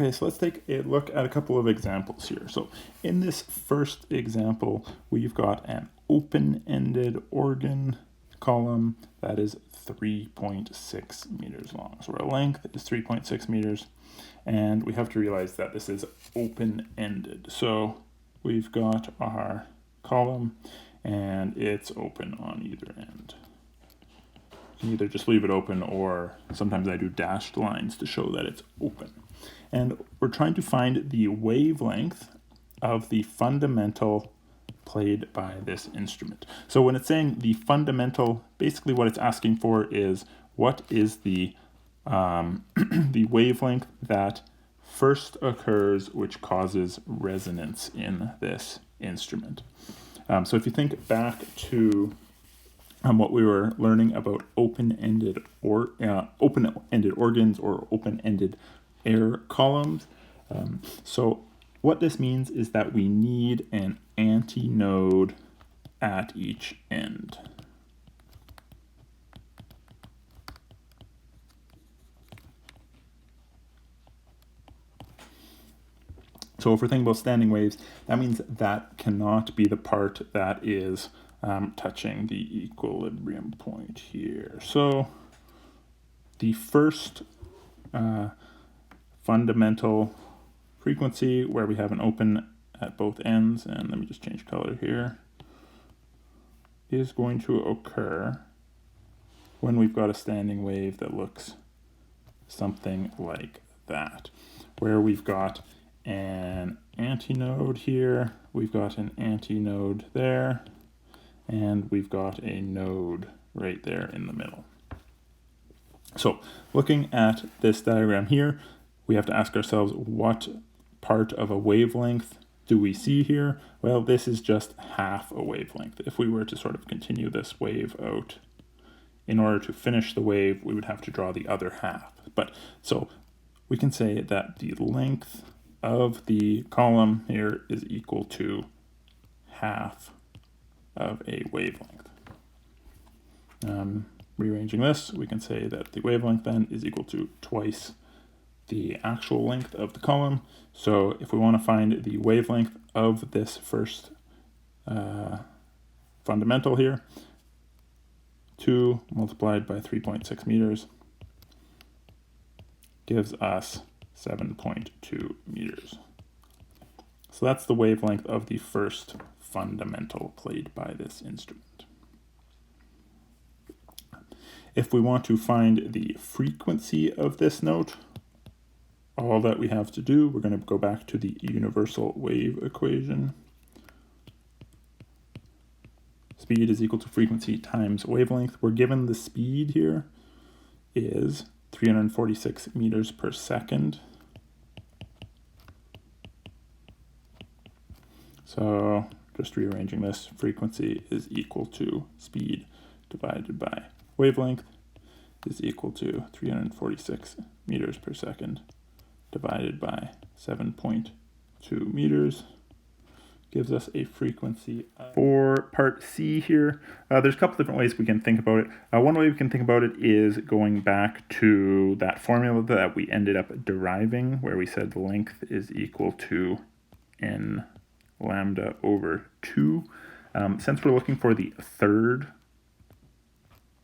Okay, so let's take a look at a couple of examples here. So in this first example, we've got an open-ended organ column that is 3.6 meters long. So our length is 3.6 meters, and we have to realize that this is open-ended. So we've got our column, and it's open on either end. You can either just leave it open, or sometimes I do dashed lines to show that it's open. And we're trying to find the wavelength of the fundamental played by this instrument. So when it's saying the fundamental, basically what it's asking for is what is the the wavelength that first occurs, which causes resonance in this instrument. So if you think back to what we were learning about open-ended organs or open-ended air columns. So what this means is that we need an antinode at each end. So if we're thinking about standing waves, that means that cannot be the part that is touching the equilibrium point here. So the first fundamental frequency where we have an open at both ends, and let me just change color here, is going to occur when we've got a standing wave that looks something like that, where we've got an antinode here, we've got an antinode there, and we've got a node right there in the middle. So looking at this diagram here, we have to ask ourselves, what part of a wavelength do we see here? Well, this is just half a wavelength. If we were to sort of continue this wave out, in order to finish the wave, we would have to draw the other half. But so we can say that the length of the column here is equal to half of a wavelength. Rearranging this, we can say that the wavelength then is equal to twice the actual length of the column. So if we want to find the wavelength of this first fundamental here, 2 multiplied by 3.6 meters gives us 7.2 meters. So that's the wavelength of the first fundamental played by this instrument. If we want to find the frequency of this note, all that we have to do, we're going to go back to the universal wave equation. Speed is equal to frequency times wavelength. We're given the speed here is 346 meters per second. So just rearranging this, frequency is equal to speed divided by wavelength is equal to 346 meters per second divided by 7.2 meters. Gives us a frequency for part C here. There's a couple different ways we can think about it. One way we can think about it is going back to that formula that we ended up deriving, where we said the length is equal to n lambda over 2. Since we're looking for the third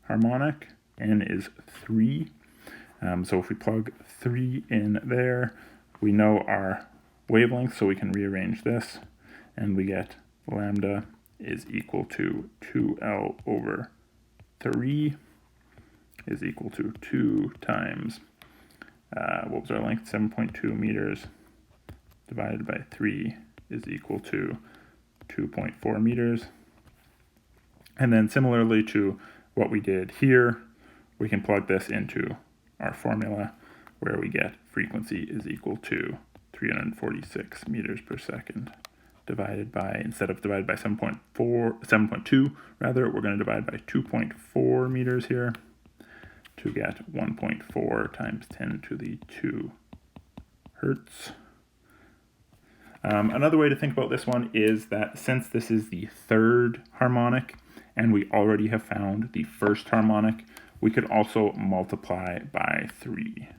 harmonic, n is 3. So if we plug 3 in there, we know our wavelength, so we can rearrange this, and we get lambda is equal to 2L over 3 is equal to 2 times, what was our length, 7.2 meters divided by 3 is equal to 2.4 meters. And then similarly to what we did here, we can plug this into our formula where we get frequency is equal to 346 meters per second divided by, instead of divided by 7.2, rather, we're going to divide by 2.4 meters here to get 1.4 times 10 to the 2 hertz. Another way to think about this one is that since this is the third harmonic and we already have found the first harmonic, we could also multiply by 3.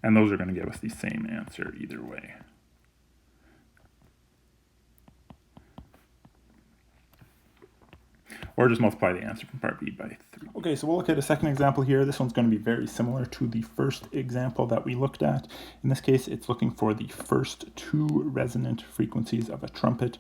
And those are going to give us the same answer either way. Or just multiply the answer from part B by 3. Okay, so we'll look at a second example here. This one's going to be very similar to the first example that we looked at. In this case, it's looking for the first 2 resonant frequencies of a trumpet.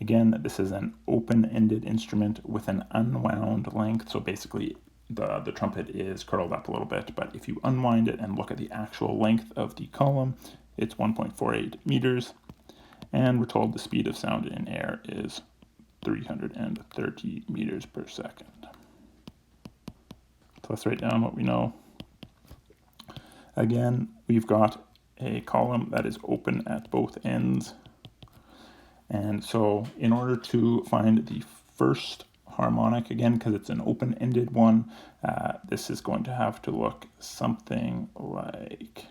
Again, this is an open-ended instrument with an unwound length. So basically, the trumpet is curled up a little bit, but if you unwind it and look at the actual length of the column, it's 1.48 meters. And we're told the speed of sound in air is 330 meters per second. So let's write down what we know. Again, we've got a column that is open at both ends. And so in order to find the first harmonic, again, because it's an open-ended one, this is going to have to look something like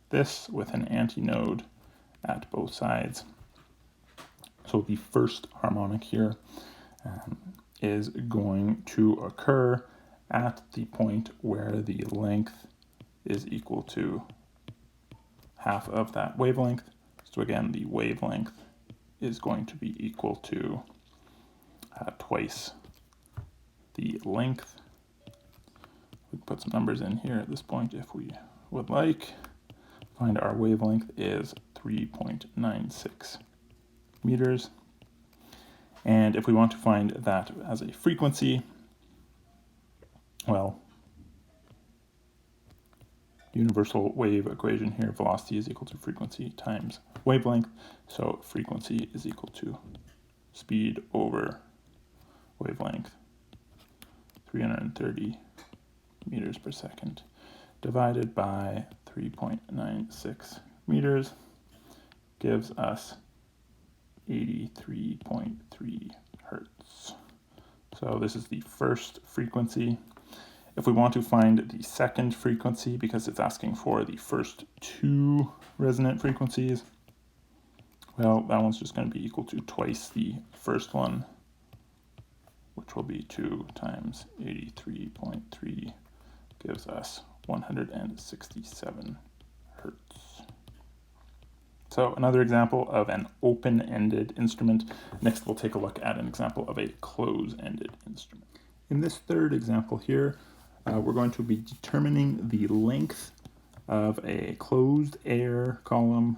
this with an antinode at both sides. So the first harmonic here is going to occur at the point where the length is equal to half of that wavelength. So again, the wavelength is going to be equal to twice the length. We can put some numbers in here at this point if we would like. Find our wavelength is 3.96 meters. And if we want to find that as a frequency, well, universal wave equation here, velocity is equal to frequency times wavelength. So frequency is equal to speed over wavelength, 330 meters per second, divided by 3.96 meters, gives us 83.3 hertz. So this is the first frequency. If we want to find the second frequency, because it's asking for the first 2 resonant frequencies, well, that one's just going to be equal to twice the first one, which will be 2 times 83.3, gives us 167 hertz. So another example of an open-ended instrument. Next, we'll take a look at an example of a closed-ended instrument. In this third example here, we're going to be determining the length of a closed-end air column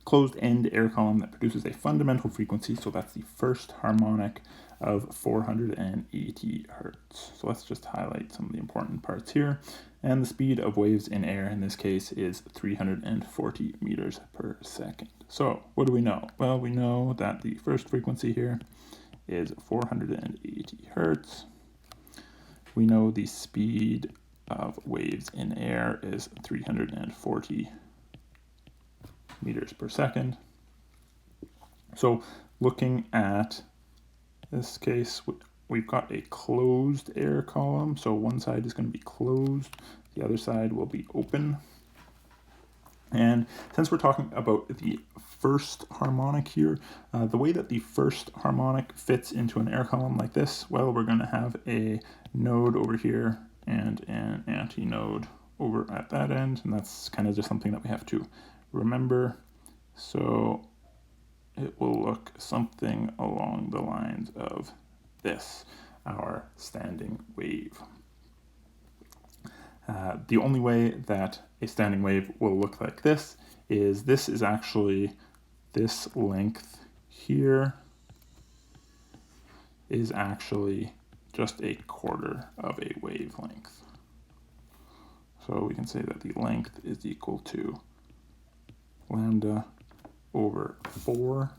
that produces a fundamental frequency. So that's the first harmonic of 480 hertz. So let's just highlight some of the important parts here. And the speed of waves in air in this case is 340 meters per second. So what do we know? Well, we know that the first frequency here is 480 hertz. We know the speed of waves in air is 340 meters per second. So looking at this case, we've got a closed air column. So one side is going to be closed, the other side will be open. And since we're talking about the first harmonic here, the way that the first harmonic fits into an air column like this, well, we're going to have a node over here and an antinode over at that end. And that's kind of just something that we have to remember. So it will look something along the lines of this, our standing wave. The only way that a standing wave will look like this is actually this length here is actually just a quarter of a wavelength. So we can say that the length is equal to lambda over 4.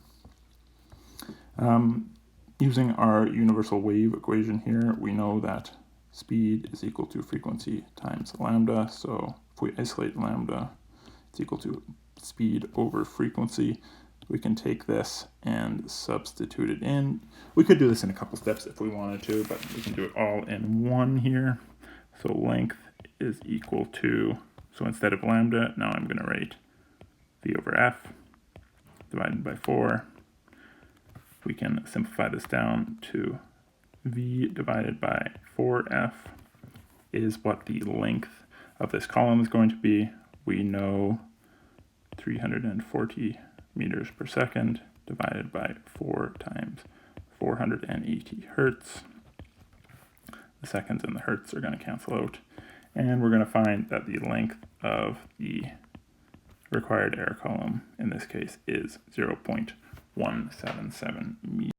Using our universal wave equation here, we know that speed is equal to frequency times lambda. So if we isolate lambda, it's equal to speed over frequency. We can take this and substitute it in. We could do this in a couple steps if we wanted to, but we can do it all in one here. So length is equal to, so instead of lambda, now I'm going to write v over f divided by 4. We can simplify this down to v divided by 4f is what the length of this column is going to be. We know 340 meters per second divided by 4 times 480 hertz. The seconds and the hertz are going to cancel out. And we're going to find that the length of the required air column in this case is 0.177 meters.